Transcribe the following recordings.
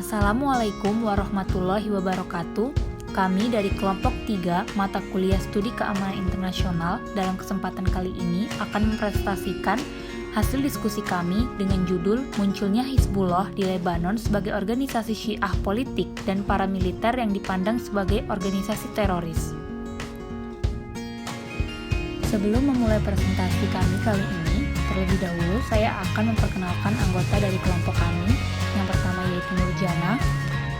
Assalamualaikum warahmatullahi wabarakatuh. Kami dari kelompok 3 mata kuliah studi keamanan internasional dalam kesempatan kali ini akan mempresentasikan hasil diskusi kami dengan judul Munculnya Hizbullah di Lebanon sebagai organisasi Syiah politik dan paramiliter yang dipandang sebagai organisasi teroris. Sebelum memulai presentasi kami kali ini, terlebih dahulu saya akan memperkenalkan anggota dari kelompok kami. Yang pertama yaitu Nurjana,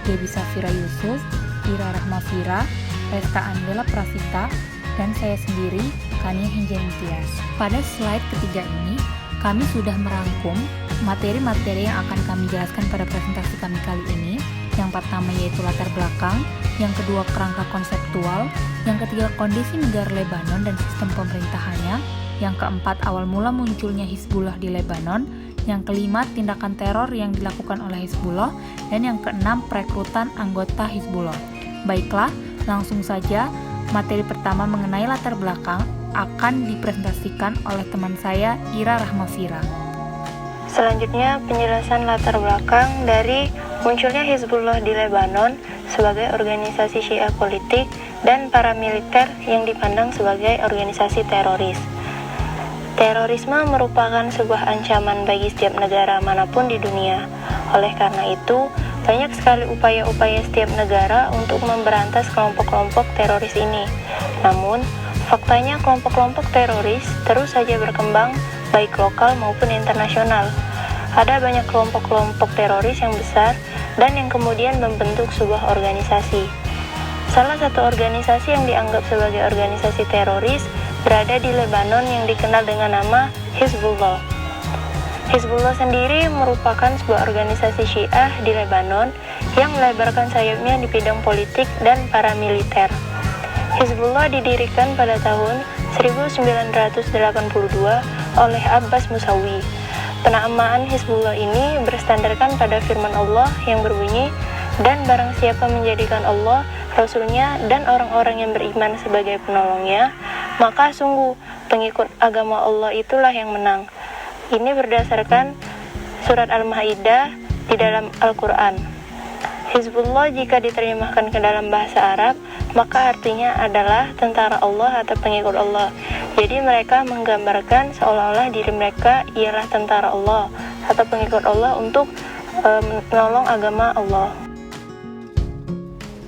Debbie Safira Yusuf, Ira Rahmafira, Resta Andela Prasita, dan saya sendiri, Kania Hinjanitias. Pada slide ketiga ini, kami sudah merangkum materi-materi yang akan kami jelaskan pada presentasi kami kali ini. Yang pertama yaitu latar belakang, yang kedua kerangka konseptual, yang ketiga kondisi negara Lebanon dan sistem pemerintahannya, yang keempat awal mula munculnya Hizbullah di Lebanon, yang kelima tindakan teror yang dilakukan oleh Hizbullah, dan yang keenam perekrutan anggota Hizbullah. Baiklah, langsung saja materi pertama mengenai latar belakang akan dipresentasikan oleh teman saya Ira Rahmafira. Selanjutnya penjelasan latar belakang dari munculnya Hizbullah di Lebanon sebagai organisasi Syiah politik dan paramiliter yang dipandang sebagai organisasi teroris. Terorisme merupakan sebuah ancaman bagi setiap negara manapun di dunia. Oleh karena itu, banyak sekali upaya-upaya setiap negara untuk memberantas kelompok-kelompok teroris ini. Namun, faktanya kelompok-kelompok teroris terus saja berkembang, baik lokal maupun internasional. Ada banyak kelompok-kelompok teroris yang besar dan yang kemudian membentuk sebuah organisasi. Salah satu organisasi yang dianggap sebagai organisasi teroris berada di Lebanon yang dikenal dengan nama Hizbullah. Hizbullah sendiri merupakan sebuah organisasi Syiah di Lebanon yang melebarkan sayapnya di bidang politik dan paramiliter. Hizbullah didirikan pada tahun 1982 oleh Abbas Musawi. Penamaan Hizbullah ini berstandarkan pada firman Allah yang berbunyi, "Dan barang siapa menjadikan Allah, Rasulnya, dan orang-orang yang beriman sebagai penolongnya, maka sungguh pengikut agama Allah itulah yang menang." Ini berdasarkan surat Al-Maidah di dalam Al-Quran. Hizbullah jika diterjemahkan ke dalam bahasa Arab, maka artinya adalah tentara Allah atau pengikut Allah. Jadi mereka menggambarkan seolah-olah diri mereka ialah tentara Allah atau pengikut Allah untuk menolong agama Allah.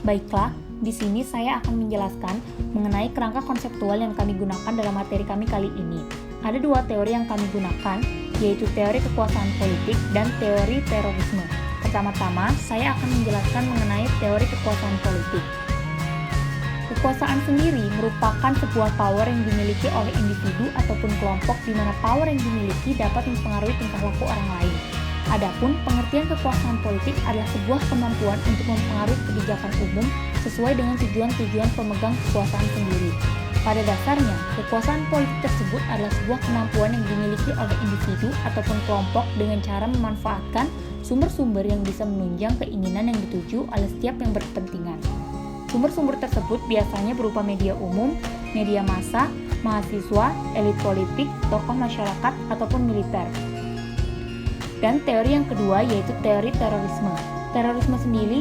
Baiklah, di sini saya akan menjelaskan mengenai kerangka konseptual yang kami gunakan dalam materi kami kali ini. Ada dua teori yang kami gunakan, yaitu teori kekuasaan politik dan teori terorisme. Pertama-tama, saya akan menjelaskan mengenai teori kekuasaan politik. Kekuasaan sendiri merupakan sebuah power yang dimiliki oleh individu ataupun kelompok di mana power yang dimiliki dapat mempengaruhi tingkah laku orang lain. Adapun pengertian kekuasaan politik adalah sebuah kemampuan untuk mempengaruhi kebijakan umum sesuai dengan tujuan-tujuan pemegang kekuasaan sendiri. Pada dasarnya, kekuasaan politik tersebut adalah sebuah kemampuan yang dimiliki oleh individu ataupun kelompok dengan cara memanfaatkan sumber-sumber yang bisa menunjang keinginan yang dituju oleh setiap yang berkepentingan. Sumber-sumber tersebut biasanya berupa media umum, media massa, mahasiswa, elit politik, tokoh masyarakat, ataupun militer. Dan teori yang kedua yaitu teori terorisme. Terorisme sendiri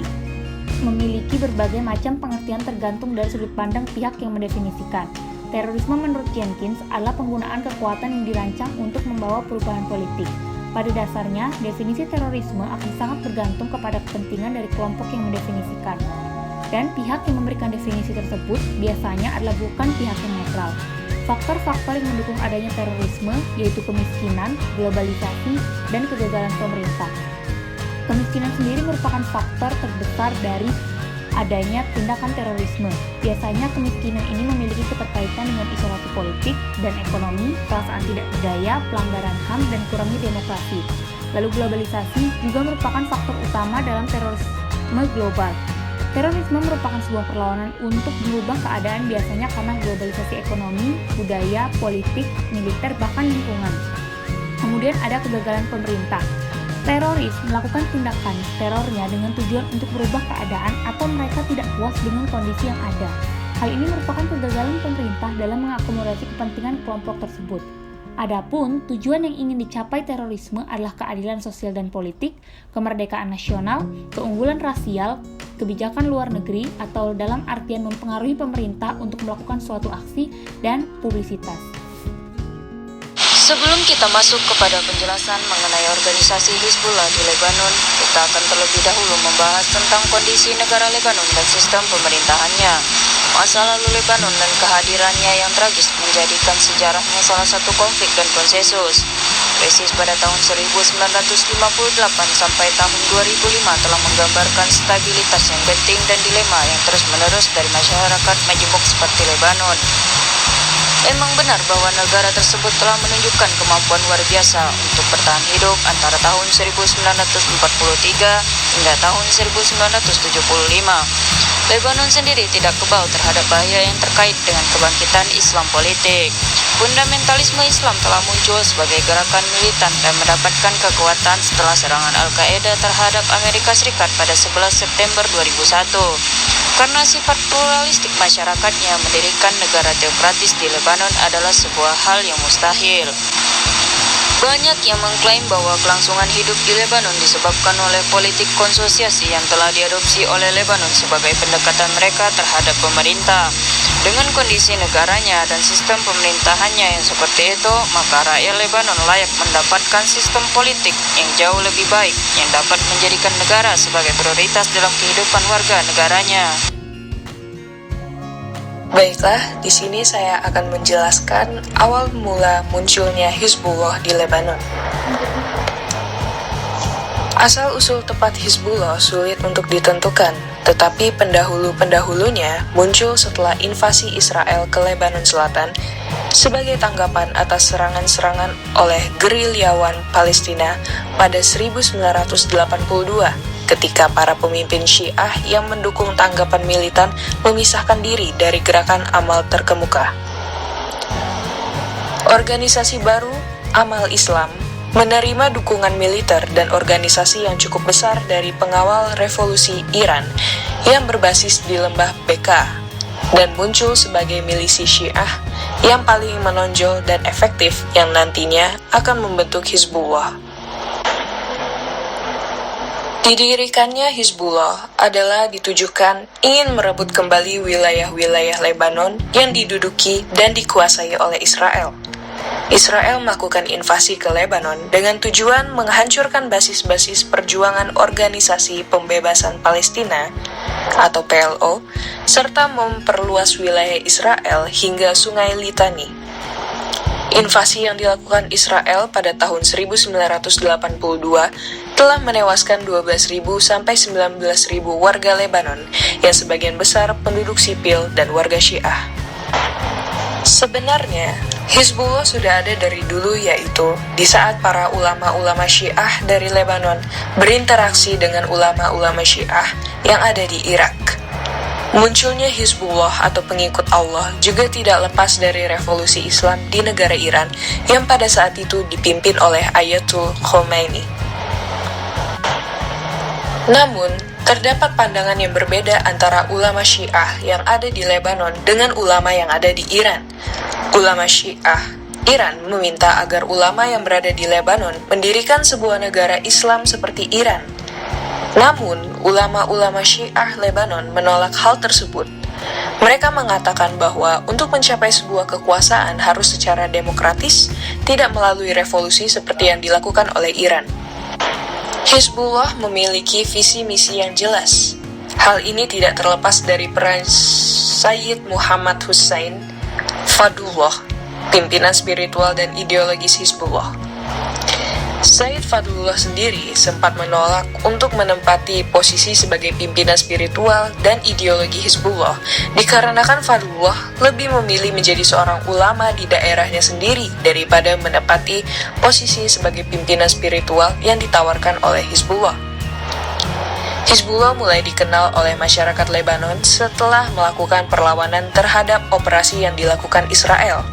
memiliki berbagai macam pengertian tergantung dari sudut pandang pihak yang mendefinisikan. Terorisme menurut Jenkins adalah penggunaan kekuatan yang dirancang untuk membawa perubahan politik. Pada dasarnya, definisi terorisme akan sangat bergantung kepada kepentingan dari kelompok yang mendefinisikan. Dan pihak yang memberikan definisi tersebut biasanya adalah bukan pihak yang netral. Faktor-faktor yang mendukung adanya terorisme yaitu kemiskinan, globalisasi, dan kegagalan pemerintah. Kemiskinan sendiri merupakan faktor terbesar dari adanya tindakan terorisme. Biasanya kemiskinan ini memiliki keterkaitan dengan isolasi politik dan ekonomi, perasaan tidak berdaya, pelanggaran HAM, dan kurangnya demokrasi. Lalu globalisasi juga merupakan faktor utama dalam terorisme global. Terorisme merupakan sebuah perlawanan untuk mengubah keadaan biasanya karena globalisasi ekonomi, budaya, politik, militer, bahkan lingkungan. Kemudian ada kegagalan pemerintah. Teroris melakukan tindakan terornya dengan tujuan untuk merubah keadaan atau mereka tidak puas dengan kondisi yang ada. Hal ini merupakan kegagalan pemerintah dalam mengakomodasi kepentingan kelompok tersebut. Adapun tujuan yang ingin dicapai terorisme adalah keadilan sosial dan politik, kemerdekaan nasional, keunggulan rasial, kebijakan luar negeri, atau dalam artian mempengaruhi pemerintah untuk melakukan suatu aksi dan publisitas. Sebelum kita masuk kepada penjelasan mengenai organisasi Hizbullah di Lebanon, kita akan terlebih dahulu membahas tentang kondisi negara Lebanon dan sistem pemerintahannya. Masa lalu Lebanon dan kehadirannya yang tragis menjadikan sejarahnya salah satu konflik dan konsensus. Krisis pada tahun 1958 sampai tahun 2005 telah menggambarkan stabilitas yang genting dan dilema yang terus-menerus dari masyarakat majemuk seperti Lebanon. Memang benar bahwa negara tersebut telah menunjukkan kemampuan luar biasa untuk bertahan hidup antara tahun 1943 hingga tahun 1975. Lebanon sendiri tidak kebal terhadap bahaya yang terkait dengan kebangkitan Islam politik. Fundamentalisme Islam telah muncul sebagai gerakan militan dan mendapatkan kekuatan setelah serangan Al-Qaeda terhadap Amerika Serikat pada 11 September 2001. Karena sifat pluralistik masyarakatnya, mendirikan negara teokratis di Lebanon adalah sebuah hal yang mustahil. Banyak yang mengklaim bahwa kelangsungan hidup di Lebanon disebabkan oleh politik konsosiasi yang telah diadopsi oleh Lebanon sebagai pendekatan mereka terhadap pemerintah. Dengan kondisi negaranya dan sistem pemerintahannya yang seperti itu, maka rakyat Lebanon layak mendapatkan sistem politik yang jauh lebih baik yang dapat menjadikan negara sebagai prioritas dalam kehidupan warga negaranya. Baiklah, di sini saya akan menjelaskan awal mula munculnya Hizbullah di Lebanon. Asal-usul tepat Hizbullah sulit untuk ditentukan, tetapi pendahulu-pendahulunya muncul setelah invasi Israel ke Lebanon Selatan sebagai tanggapan atas serangan-serangan oleh gerilyawan Palestina pada 1982. Ketika para pemimpin Syiah yang mendukung tanggapan militan memisahkan diri dari gerakan Amal terkemuka. Organisasi baru, Amal Islam, menerima dukungan militer dan organisasi yang cukup besar dari pengawal revolusi Iran yang berbasis di lembah Bekaa dan muncul sebagai milisi Syiah yang paling menonjol dan efektif yang nantinya akan membentuk Hizbullah. Didirikannya Hizbullah adalah ditujukan ingin merebut kembali wilayah-wilayah Lebanon yang diduduki dan dikuasai oleh Israel. Israel melakukan invasi ke Lebanon dengan tujuan menghancurkan basis-basis perjuangan Organisasi Pembebasan Palestina atau PLO, serta memperluas wilayah Israel hingga Sungai Litani. Invasi yang dilakukan Israel pada tahun 1982 telah menewaskan 12.000 sampai 19.000 warga Lebanon yang sebagian besar penduduk sipil dan warga Syiah. Sebenarnya, Hizbullah sudah ada dari dulu, yaitu di saat para ulama-ulama Syiah dari Lebanon berinteraksi dengan ulama-ulama Syiah yang ada di Irak. Munculnya Hizbullah atau pengikut Allah juga tidak lepas dari revolusi Islam di negara Iran yang pada saat itu dipimpin oleh Ayatollah Khomeini. Namun, terdapat pandangan yang berbeda antara ulama Syiah yang ada di Lebanon dengan ulama yang ada di Iran. Ulama Syiah Iran meminta agar ulama yang berada di Lebanon mendirikan sebuah negara Islam seperti Iran. Namun, ulama-ulama Syiah Lebanon menolak hal tersebut. Mereka mengatakan bahwa untuk mencapai sebuah kekuasaan harus secara demokratis, tidak melalui revolusi seperti yang dilakukan oleh Iran. Hizbullah memiliki visi misi yang jelas. Hal ini tidak terlepas dari peran Sayyid Muhammad Hussein Fadullah, pimpinan spiritual dan ideologis Hizbullah. Sayyid Fadullah sendiri sempat menolak untuk menempati posisi sebagai pimpinan spiritual dan ideologi Hizbullah dikarenakan Fadullah lebih memilih menjadi seorang ulama di daerahnya sendiri daripada menempati posisi sebagai pimpinan spiritual yang ditawarkan oleh Hizbullah. Hizbullah mulai dikenal oleh masyarakat Lebanon setelah melakukan perlawanan terhadap operasi yang dilakukan Israel.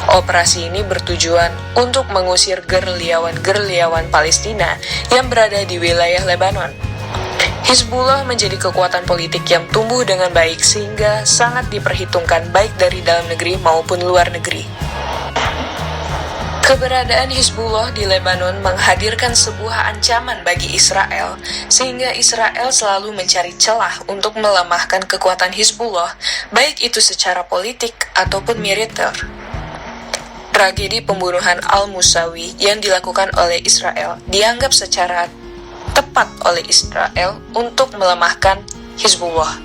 Operasi ini bertujuan untuk mengusir gerilyawan Palestina yang berada di wilayah Lebanon. Hizbullah menjadi kekuatan politik yang tumbuh dengan baik sehingga sangat diperhitungkan baik dari dalam negeri maupun luar negeri. Keberadaan Hizbullah di Lebanon menghadirkan sebuah ancaman bagi Israel, sehingga Israel selalu mencari celah untuk melemahkan kekuatan Hizbullah, baik itu secara politik ataupun militer. Tragedi pembunuhan Al-Musawi yang dilakukan oleh Israel dianggap secara tepat oleh Israel untuk melemahkan Hizbullah.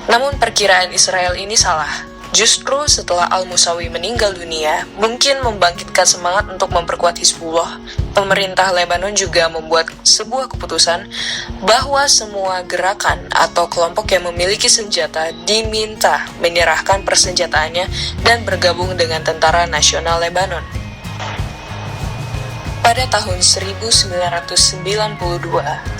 Namun perkiraan Israel ini salah. Justru setelah Al-Musawi meninggal dunia, mungkin membangkitkan semangat untuk memperkuat Hizbullah. Pemerintah Lebanon juga membuat sebuah keputusan bahwa semua gerakan atau kelompok yang memiliki senjata diminta menyerahkan persenjataannya dan bergabung dengan Tentara Nasional Lebanon. Pada tahun 1992,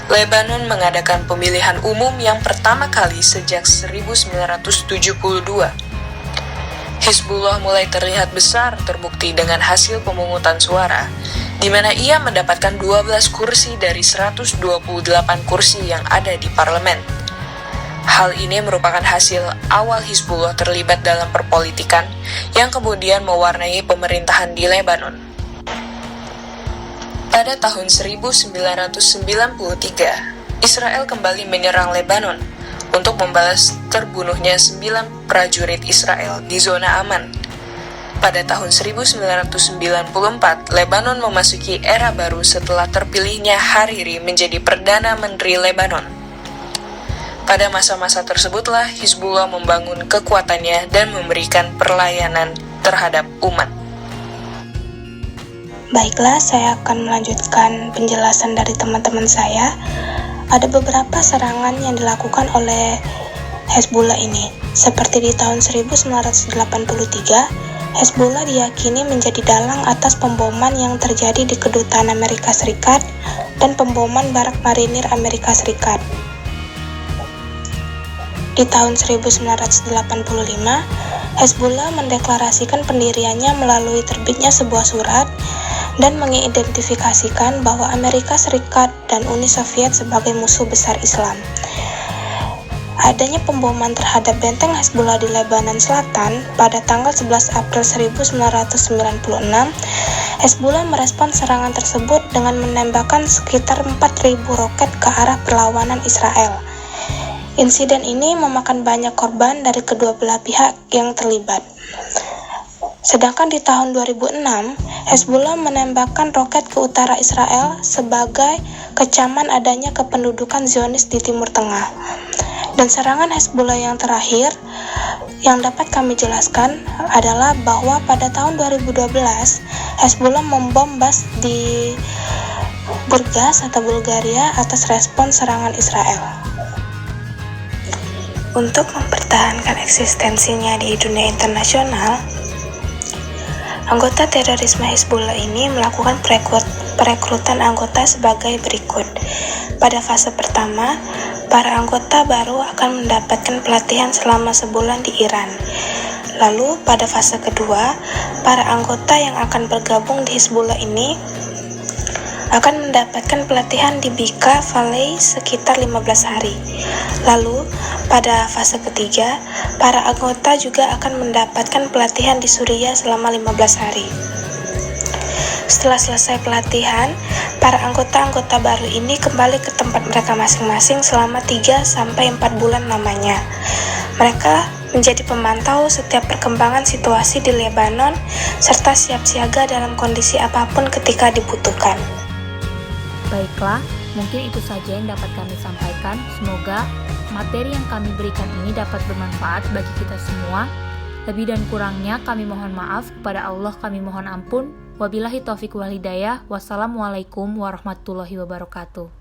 Lebanon mengadakan pemilihan umum yang pertama kali sejak 1972. Hizbullah mulai terlihat besar terbukti dengan hasil pemungutan suara, di mana ia mendapatkan 12 kursi dari 128 kursi yang ada di parlemen. Hal ini merupakan hasil awal Hizbullah terlibat dalam perpolitikan yang kemudian mewarnai pemerintahan di Lebanon. Pada tahun 1993, Israel kembali menyerang Lebanon untuk membalas terbunuhnya 9 prajurit Israel di zona aman. Pada tahun 1994, Lebanon memasuki era baru setelah terpilihnya Hariri menjadi Perdana Menteri Lebanon. Pada masa-masa tersebutlah Hizbullah membangun kekuatannya dan memberikan pelayanan terhadap umat. Baiklah, saya akan melanjutkan penjelasan dari teman-teman saya. Ada beberapa serangan yang dilakukan oleh Hezbollah ini. Seperti di tahun 1983, Hezbollah diyakini menjadi dalang atas pemboman yang terjadi di kedutaan Amerika Serikat dan pemboman barak marinir Amerika Serikat. Di tahun 1985, Hezbollah mendeklarasikan pendiriannya melalui terbitnya sebuah surat dan mengidentifikasikan bahwa Amerika Serikat dan Uni Soviet sebagai musuh besar Islam. Adanya pemboman terhadap benteng Hezbollah di Lebanon Selatan pada tanggal 11 April 1996, Hezbollah merespons serangan tersebut dengan menembakkan sekitar 4.000 roket ke arah perlawanan Israel. Insiden ini memakan banyak korban dari kedua belah pihak yang terlibat. Sedangkan di tahun 2006, Hezbollah menembakkan roket ke utara Israel sebagai kecaman adanya kependudukan Zionis di Timur Tengah. Dan serangan Hezbollah yang terakhir yang dapat kami jelaskan adalah bahwa pada tahun 2012, Hezbollah membom bas di Burgas atau Bulgaria atas respons serangan Israel. Untuk mempertahankan eksistensinya di dunia internasional, anggota terorisme Hizbullah ini melakukan perekrutan anggota sebagai berikut. Pada fase pertama, para anggota baru akan mendapatkan pelatihan selama sebulan di Iran. Lalu, pada fase kedua, para anggota yang akan bergabung di Hizbullah ini akan mendapatkan pelatihan di Bekaa Valley sekitar 15 hari. Lalu, pada fase ketiga, para anggota juga akan mendapatkan pelatihan di Suriah selama 15 hari. Setelah selesai pelatihan, para anggota-anggota baru ini kembali ke tempat mereka masing-masing selama 3-4 bulan lamanya. Mereka menjadi pemantau setiap perkembangan situasi di Lebanon, serta siap siaga dalam kondisi apapun ketika dibutuhkan. Baiklah, mungkin itu saja yang dapat kami sampaikan. Semoga materi yang kami berikan ini dapat bermanfaat bagi kita semua. Lebih dan kurangnya kami mohon maaf, kepada Allah kami mohon ampun. Wabillahi taufiq wal hidayah. Wassalamualaikum warahmatullahi wabarakatuh.